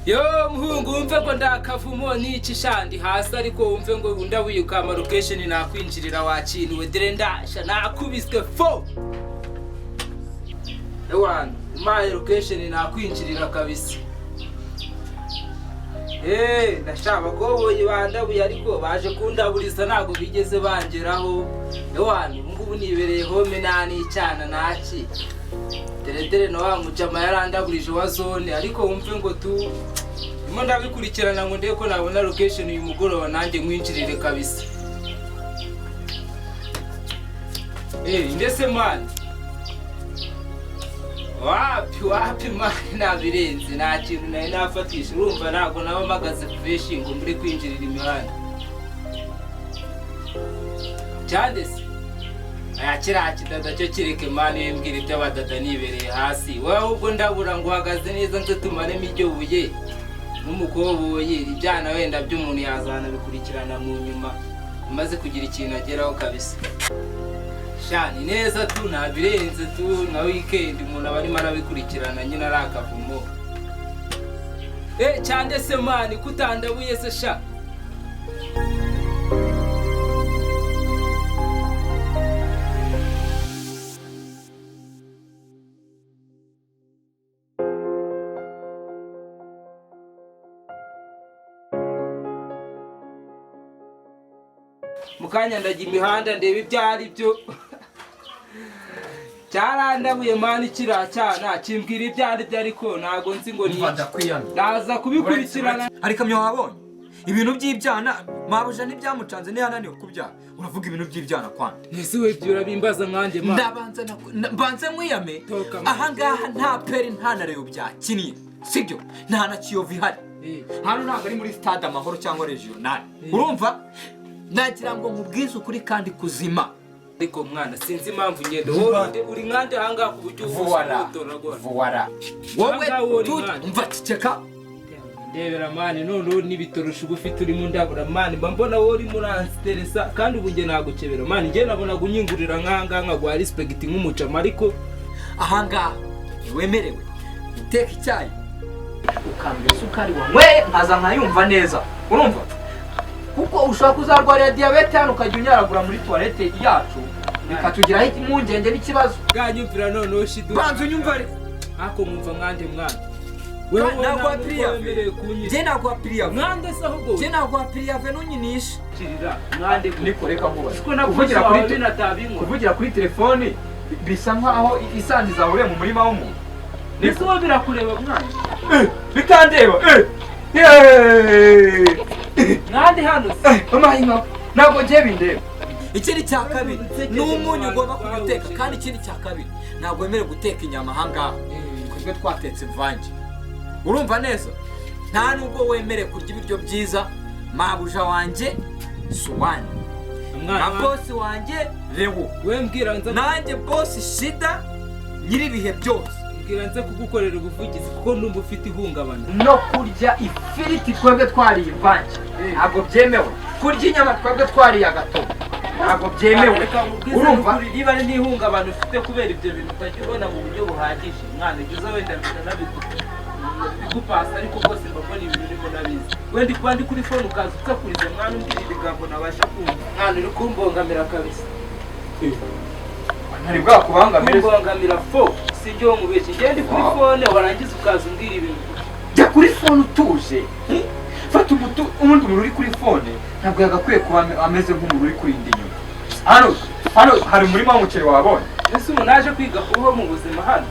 Yo muhungu wumve ngo ndakavumo n'iki shandi hasi ariko wumve ngo ndabuyuka ama location nakwinjirira wakinwe dire ndasha nakubiswe fo. Ewan, my location nakwinjirira kabisa. Ndashaba ko yibandabuye ariko baje kundaburiza nago bigeze bangeraho. Ewan, ngubu nibereye home nani cyana naki. Dere no wa mujama yarandaburije wa zone ariko wumve ngo tu mo ndabikurikirana ngo ndeko nabona location uyu mugoroba nanjye mwinjirire kabisa. Ndese man wapi man nabirenze nta kintu naye nafatisha urumva nago naba magaze fresh ngo muri kwinjirira imihanda cyandese kiriya kidada cyo kireke mani yembwira iby'abadada nibereye hasi wowe ubwo ndabura ngo uhagaze neza nze tumaremo iryo buye n'umukoboyi ibyana wenda by'umuntu yazana bikurikirana mu nyuma umaze kugira ikintu ageraho kabisa. Shani neza tu nabirenze tu na weekend umuntu abarimo arabikurikirana nyine arakavumo. Cyande se mani kutandabuye se sha. Mukanya ndagira imihanda ndebe ibyari byo cyarandabuye mani kiracyana kimbwira ibyari byo ariko nago nzi ngo ni naza kubikurikirana. Ari kamyo wabonye ibintu by'ibyana mabuja ntibyamucanze nihananiwe kubyara uravuga ibintu by'ibyana kwande nese we byura bimbaza mwanje ma ndabanze mwiyame aha ngaha nta peri nta nareyo byakiniye sibyo nta na kiyovu ihari hano ntabwo ari muri stade amahoro cyangwa regional urumva nagira ngo nkubwize ukuri kandi kuzima ariko mwana sinzi impamvu ngende wowe uri nkande hanga ku buryo vuwara wowe umva ceka ndebera mani none nibitorusha ugufite uri mu ndabura mani mbona wowe uri muransteresa kandi ubu nge nagukebera mani nge nabona gunyingurira nkanga nkagwa respect nk'umucama ariko ahanga wemerewe uteka icyayi ukambira sukari wawe nkaza nkayumva neza urumva kuko ushaka kuzarwarira diabete hano ukajya unyaragura muri toilette yacu bikatugiraho impungenge n'ikibazo bwanyumvira none shidu banze unyumva ariko ako mwumva mwande mwana wewe nagwa priya je nagwa priya mwande se ahubwo je nagwa priya venunyinisha kirira mwande nikoreka nkuba siko nakuvugira kuri natabinko kuvugira kuri telefone bisa nkaho isandiza hure mu murima w'umuntu niko birakureba mwana bitandeba mwande hano amahima ntabwo ngiye bindeba. Ikindi cya kabiri n'umunyu ugomba kuguteka kandi ikindi cya kabiri ntabwo wemerewe guteka inyama ahangaha twebwe twatetse mvange urumva neza nta nubwo wemerewe kurya ibiryo byiza mabuja wanjye Suwani na bosi wanjye Rewo wembwira nza nanjye bosi Shida nyiri bihe byose mbwira nza kugukorera ubuvugizi kuko ndumva ufite ihungabana no kurya ifiriti twebwe twariye mvange ntabwo byemewe kurya inyama twebwe twariye agatobo ntabwo byemewe urumva niba ari n'ihungabana ufite kubera ibyo bintu utakibona mu buryo buhagije mwana ugize wenda bigupasa ariko rwose mbona ibintu urimo nabizi wenda kuba ndi kuri phone ukaza utakuriza mwana umbwira ibigambo nabasha kumva mwana uri kumbongamira kabisa ntari bwakubangamira kumbongamira fo sijyo mubeshye ngende kuri phone warangiza ukaza umbwira ibintu jya kuri phone utuje fata umuntu uri kuri phone ntabwo yagakwiye kuba ameze nk'umuntu uri kurinda inyuma hano hari umurima w'umuceri wabonye ese umuntu aje kwiga kubaho mu buzima hano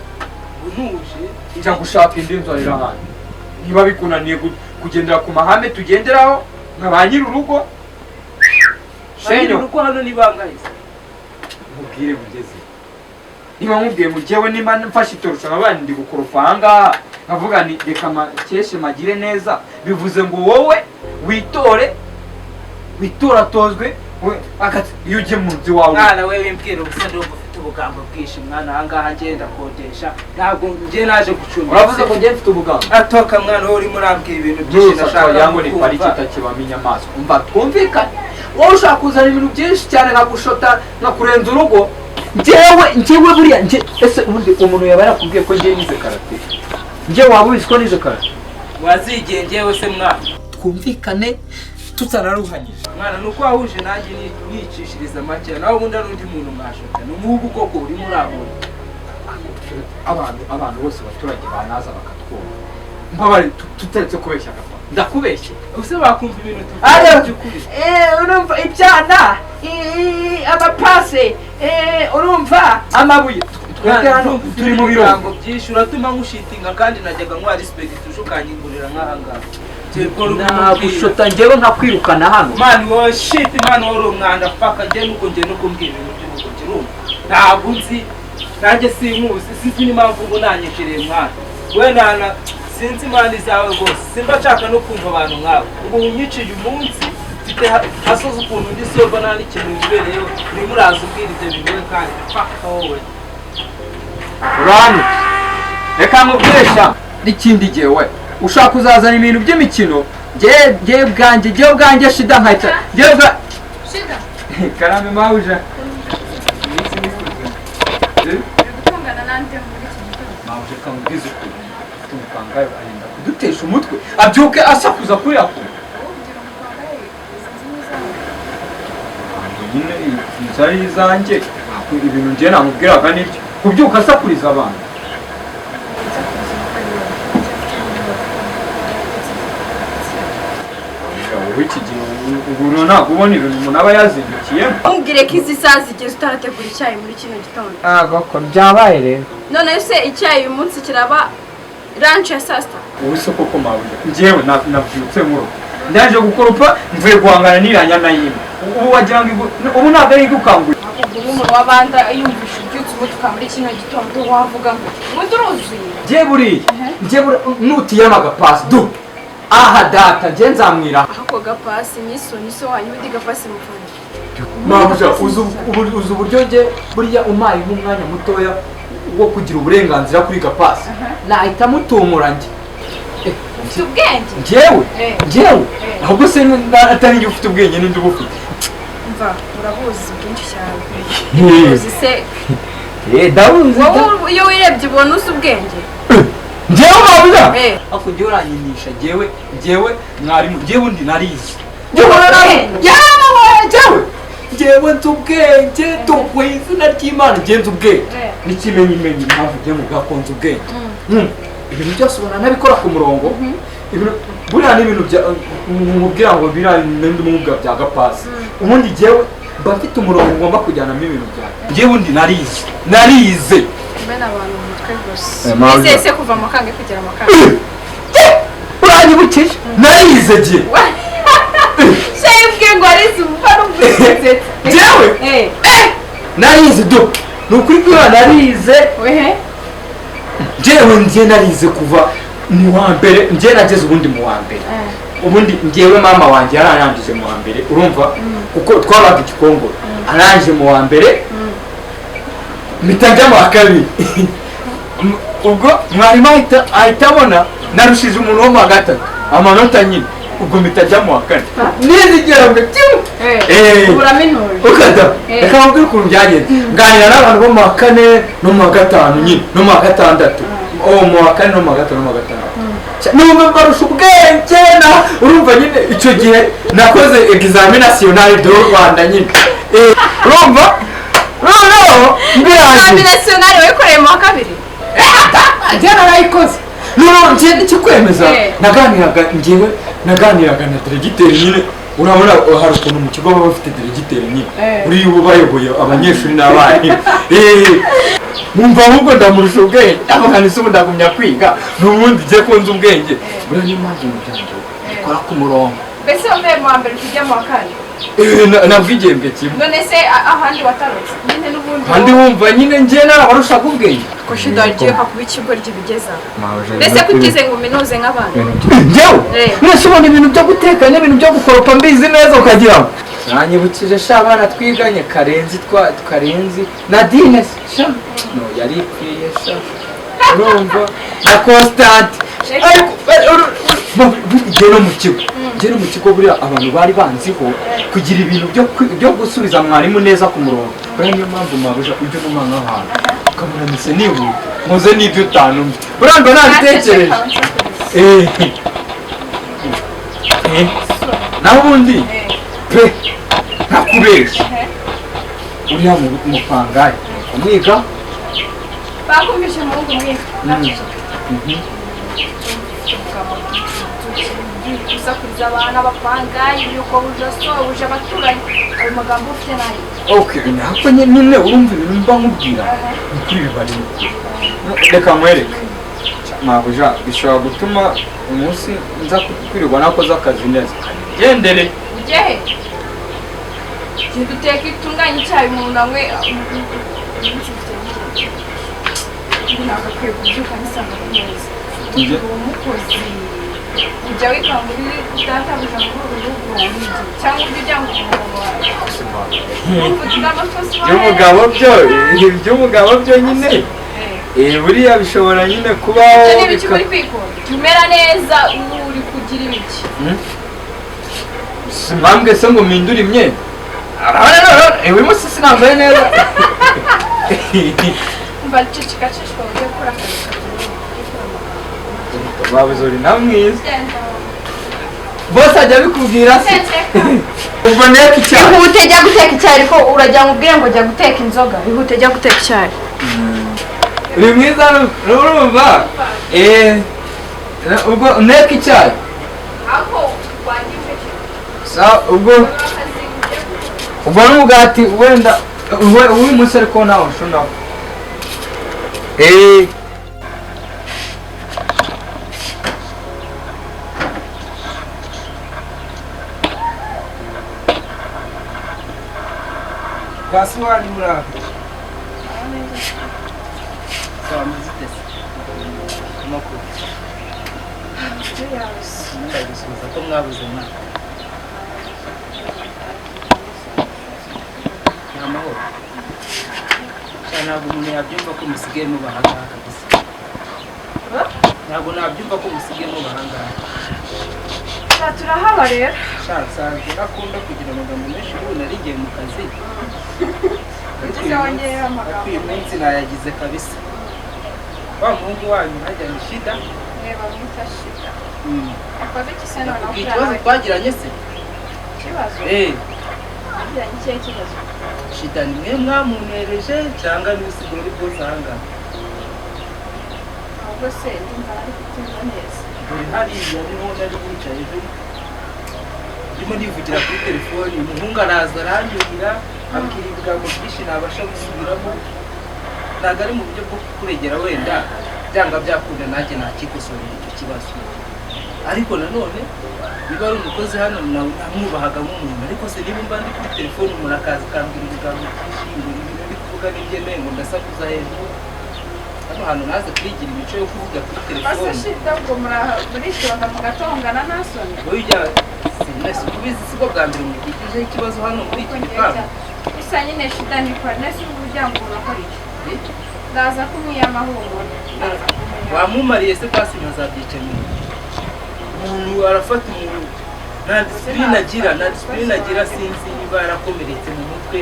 unuje ijya gushaka indi nzarira hano niba bikunaniye kugendera ku mahame tugenderaho nka ba nyir'urugo shenyo urugo hano nibangahise mubwire mugeze niba mubwiye mu jyewe nimba mfashe itorusha abandi ndi gukorofa ahangaha nkavuga ni reka makeshe magire neza bivuze ngo wowe witoratozwe iyo ujye mu nzu wawe mwana we wimbwira ubusa ndumva ufite ubugambo bwinshi mwana ahangaha ngenda kodesha ntabwo ngiye naje gucumbika uravuze ko ngiye mfite ubugambo atoka mwana wowe urimo urambwira ibintu byinshi nashaka yango ni pariki itakibamo inyamaswa umva twumvikane wowe ushaka kuzana ibintu byinshi cyane nkagushota nkakurenza urugo njyewe buriya ese ubundi umuntu yaba yarakubwiye ko ngiye nize karate njye waba ubizi ko nize karate wazigengewe se mwana twumvikane tutanaruhanyije mwana nuko wahuje nanjye nicishiriza make nawe ubundi ari undi muntu mwashaka n'umuhugu koko uri muri abo abantu bose abaturage banaza bakatwumva mbabare tutaretse kubeshya gafa ndakubeshye ubuse bakumva ibintu by'ukuri urumva ibyana amapase urumva amabuye turi mu birango byinshi uratuma nkushitinga kandi najyaga nkwa respect tushukanyingurira nk'ahangaha nagushota njyewe nkakwirukana hano mani wowe shit mani wari umwanda paka njye nuko mbwira ibintu by'uko kirumva ntabwo nzi nanjye sinkuzi sinzi n'impamvu ubu nanyishiriye mwana we nana sinzi imani zawe rwose simba nshaka no kumva abantu nk'abo ubu unyiciye umunsi mfite hasoza ukuntu ndi soba nta n'ikintu bibereyeho urimo uraza ubwira ibyo bintu kandi paka wowe Rwanda reka nkubwesha n'ikindi jyewe ushaka kuzazana ibintu by'imikino jyewe bwanjye shida nkahita jyewe bwa Shida karame mawuja gutungana nande muri iki gitondo mawuja kamubwiza ukuri tumupangayo arenda kudutesha umutwe abyuke asakuza kuri yakure ugira umupangaye izi nziza nyine inzara izanjye ibintu njye namubwiraga nibyo kubyuka asakuriza abantu w'iki gihe ubu ntabwo ubona ibintu umuntu aba yazindukiyemo umbwire ko izi saa zigeze utarategura icyayi muri kino gitondo ko byabaye rero none se icyayi uyu munsi kiraba lunch ya saa sita ubu se koko mabuja njyewe nabyutse mu rugo ndaje gukoropa mvuye guhangana n'iranya na yimwe ubu wagira ngo ubu ntabwo ari igukangurira ahubwo umuntu wabanda yumvisha ubyutse umutuka muri kino gitondo wavuga ngo ubundi uruzuye njye buriya nutiyemo agapasi du aha data njye nzamwira ako gapasi niso wanyu undi gapasi mufana mabuja uzi uburyo njye buriya umpaye nk'umwanya mutoya wo kugira uburenganzira kuri gapasi nahita mutumura njye ufite ubwenge njyewe ahubwo se atari njye ufite ubwenge n'undi bufite mva urabuzi bwinshi cyane uzi se ndabuzi wowe iyo wirebye ubona uzi ubwenge njyewe mabuja ako njyewe uranyinisha njyewe mwarimu njyewe undi narizi njyewe nzi ubwenge tuguhe izina ry'imana njye nzi ubwenge n'ikimenyimenyi impamvu njye mu gakonze ubwenge ibintu byose ubona ntabikora ku murongo buriya n'ibintu mubwira ngo biriya n'indi mwuga bya gapasi ubundi njyewe mba mfite umurongo ngomba kujyanamo ibintu byawe njyewe undi narize mbena abantu mu mutwe gusa ese kuva mu kange kugera mu kange uranyibukije narize jye shayi ubwiye ngo arize umva n'ubwize njyewe narize do ni ukuri kubera narize njyewe narize kuva mu wa mbere njye nageze ubundi mu wa mbere ubundi njyewe mama wanjye yararangije mu wa mbere urumva kuko twabaga igikongoro arangije mu wa mbere mpita njya mu wa kabiri ubwo mwarimu ahita abona narushije umuntu wo mu wa gatatu amanota nyine ubwo mpita njya mu wa kane nizigera ngo ukada reka mubwire ukuntu byagenze nganira n'abantu bo mu wa kane no mu wa gatanu nyine no mu wa gatandatu mu wa kane no mu wa gatanu no mu wa gatandatu numva mbarusha ubwenge urumva nyine icyo gihe nakoze examen national de Rwanda nyine urumva noneho examen national wayikoreye mu wa kabiri njye narayikoze njye n'ikikwemeza naganiraga na diregiteri nyine urabona hari ukuntu mu kigo baba bafite diregiteri nyine uriya uba bayoboye abanyeshuri n'abarimu numva ahubwo ndamurusha ubwenge amahane se ubu ndagumya kwiga n'ubundi njye kunze ubwenge buriya niyo mpamvu umuryango ukora ku murongo mbese wambaye mu wa mbere tujya mu wa kane nabwo igihembwe kimwe none se ahandi watarutse nyine n'ubundi kandi wumva nyine njye narabarushaga ubwenge ko shida agiye kuba ikigo ry'ibigeza mbese kutize ngo uminuze nk'abandi njyewe mwese ubona ibintu byo guteka n'ibintu byo gukoropa mbizi neza ukagira ngo nanyibukije sha abana twiganye karenzi na dine sha no yari ikwiye sha urumva na constante njye no mu kigo buriya abantu bari banziho kugira ibintu byo gusubiza mwarimu neza ku murongo buriya niyo mpamvu mwabuja ujya unuma nk'ahantu ukabona mise nihuta muze n'ibyo utanumva buriya ngo nabitekereje naho ubundi pe ntakubeshya uriya mupangayi umwiga bakumvishe umuhungu mwiza gusakuriza abana bapangayi yuko buje buje abaturanyi ayo magambo ufite nayo okay nako nyine urumva ibintu mba nkubwira kuri bibari reka mwereke mabuja bishobora gutuma umunsi nza kwirirwa nakoze akazi neza gendere ugehe duteka itunganye icyayi umuntu namwe ntabwo akwiye kubyuka nisanga ku meza uwo mukozi ujya wikangurira databuja muri uru rugo cyangwa ujya ujya ngo umugabo wawe iby'umugabo byo nyine buriya bishobora nyine kubaho icyo ni ibiki uri kwikora umera neza uri kugira ibiki simpambwe se ngo mpindure imyenda uyu munsi sinambaye neza umva cicikacishwa ugiye gukora akazi babuzori na mwiza bose ajya bikubwira se ubwo nteko icyayi ihute jya guteka icyayi ariko urajya mubwire ngo jya guteka inzoga ihute jya guteka icyayi uri mwiza urumva ubwo nteko icyayi ubwo n'umugati wenda uyu munsi ariko nawe ushonaho Kwasi wani muraho. Sawa muzitese. Amakuru. Ndabisubiza ko mwabuze mwana. Amahoro. Ntabwo umuntu yabyumva ko musigaye mu bahanga kabisa. Ntabwo nabyumva ko musigaye mu bahanga. turahaba rero Sanzwe nakunda kugira amagambo menshi ubu narigiye mu kazi. Tuzongera amagambo. Uyu munsi nayagize kabisa. Wa muhungu wanyu hajya ni Shida. Reba mwita Shida. Akoze kiseno na ukura. Ikibazo twagiranye se? Kibazo. Twagiranye ikihe kibazo? Shida ni mwe mwamunereje cyangwa n'usiguro uri bwose ahangana? Ahubwo se ndumva ari kutumva neza. Dore hariya niho nari wicaye ejo. Ndimo ndivugira kuri telefoni umuhungu araza aranyurira ambwira ibigambo byinshi nabasha gusubiramo. Ntabwo ari mu buryo bwo kuregera wenda byanga byakunda nanjye nakikosorera icyo kibazo. Ariko nanone niba ari umukozi hano namwubahagamo umuntu ariko se niba mba ndi kuri telefoni umuntu akaza akambwira ibigambo byinshi ngo ibintu ndi kuvuga n'ibyemewe ngo ndasakuza hejuru. Hano hantu naze kwigira imico yo kuvuga kuri telefoni. Asa Shida ubwo murishyura mugatongana nta soni. Oya sinese kubizi siko bwa mbere mugikije ikibazo hano muri iki gipangu. Isa nyine Shida ni kwa nese umuryango urakora iki? Ndaza kumwiyamahoro. Wamumariye se kwasi ntazabyicanira. Umuntu arafata umuntu na discipline agira sinzi niba yarakomeretse mu mutwe.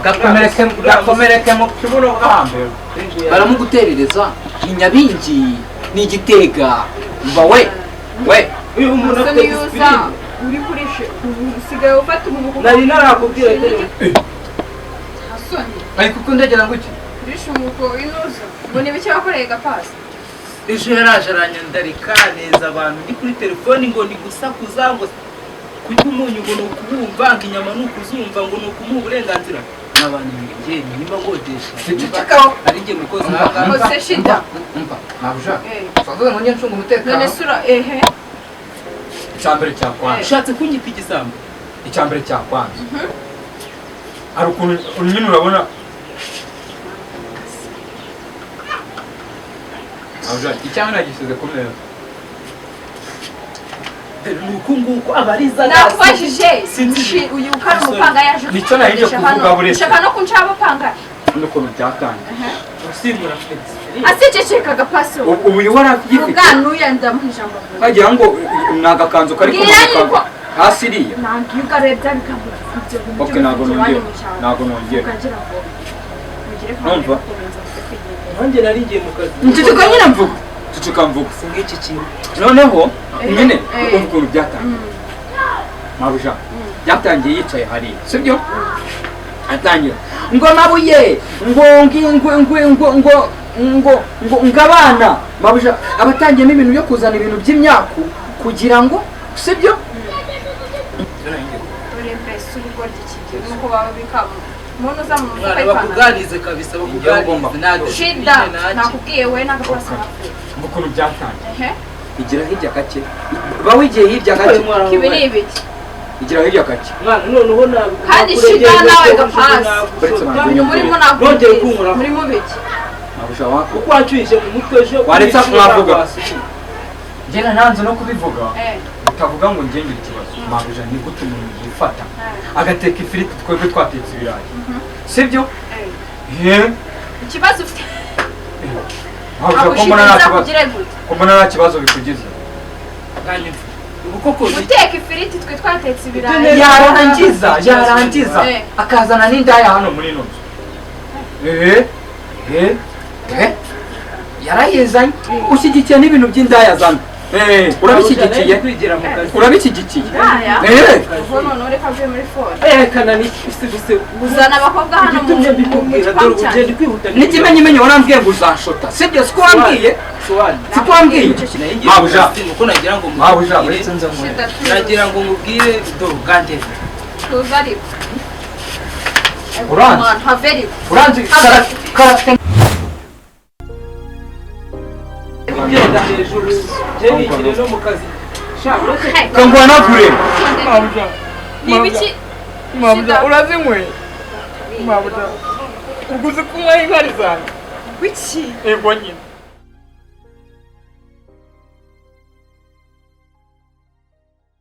gakomereke mu kibuno bwambere baramuguterereza inyabingi ni igitega mba we uyu umuntu afite discipline uri kurishe usigaye ufata umuntu nari narakubwira asoni ariko uko ndagira ngo iki kurisha umuko inuza ngo ni bike wakoreye gapasi ejo yaraje aranyandarika neza abantu ndi kuri telefoni ngo ndi gusakuza ngo kurya umunyu ngo ni ukubumva ngo inyama ni ukuzumva ngo ni ukumuha uburenganzira n'abantu njye niba ngodesha ari njye mukozi Ose Shida umva nabuja twavuga ngo njye ncunga umutekano none sura icyambere cya kwanza ushatse kunyita igisambo icyambere cya kwanza hari ukuntu nyine urabona nabuja icyambere nagisize ku meza nuko nguko abariza nakubajije uyu ukari umupanga yaje nicyo nahinje kuvuga buri shaka no kunca abapanga n'ukuntu byatangiye usimura asiceceka gapasi ubu uyu waragifite ubwanuya ndamuhijambo bagira ngo nagakanzu kari kuvuga hasi iriya ntabwo iyo ugarebye bikabura okay ntabwo nongera numva nanjye nari ngiye mu kazi njye nyine mvuga tucuka mvuga singiki kintu noneho nyine ukuntu byatangiye mabuja byatangiye yicaye hariya sibyo atangira ngo mabuye ngo ngabana mabuja abatangiyemo ibintu byo kuzana ibintu by'imyaku kugira ngo sibyo bakuganize kabisa bakuganize shida nakubwiye we n'agapasa ukuntu byatangiye igira hirya gake bawigiye hirya gake kibi ni ibiki igira hirya gake noneho ntabwo kandi shida nawe gapasa murimo nabwongere murimo biki uko wacyuye mu mutwe ejo waretse mwavuga njyena nanze no kubivuga utavuga ngo ngenge ikibazo mabuja ni gute umuntu yifata agateka ifiriti twebwe twatetse ibirayi sibyo ikibazo ufite ko mbona nta kibazo bikugize guteka ifiriti twe twatetse ibirayi yarangiza akazana n'indaya hano muri ino nzu yarayizanye ushyigikiye n'ibintu by'indaya zana urabishyigikiye uzana abakobwa hano mu n'ikimenyimenyi warambwiye ngo uzanshota sibyo siko wambwiye mabuja uretse nze nagira ngo ngubwire dogande tuza ariko uranzi karate ugenda hejuru jyegikire no mu kazi kangwana kure mabuja ni ibiki mabuja urazinywe mabuja uguze kunywa inkari zanjye wiki ego nyine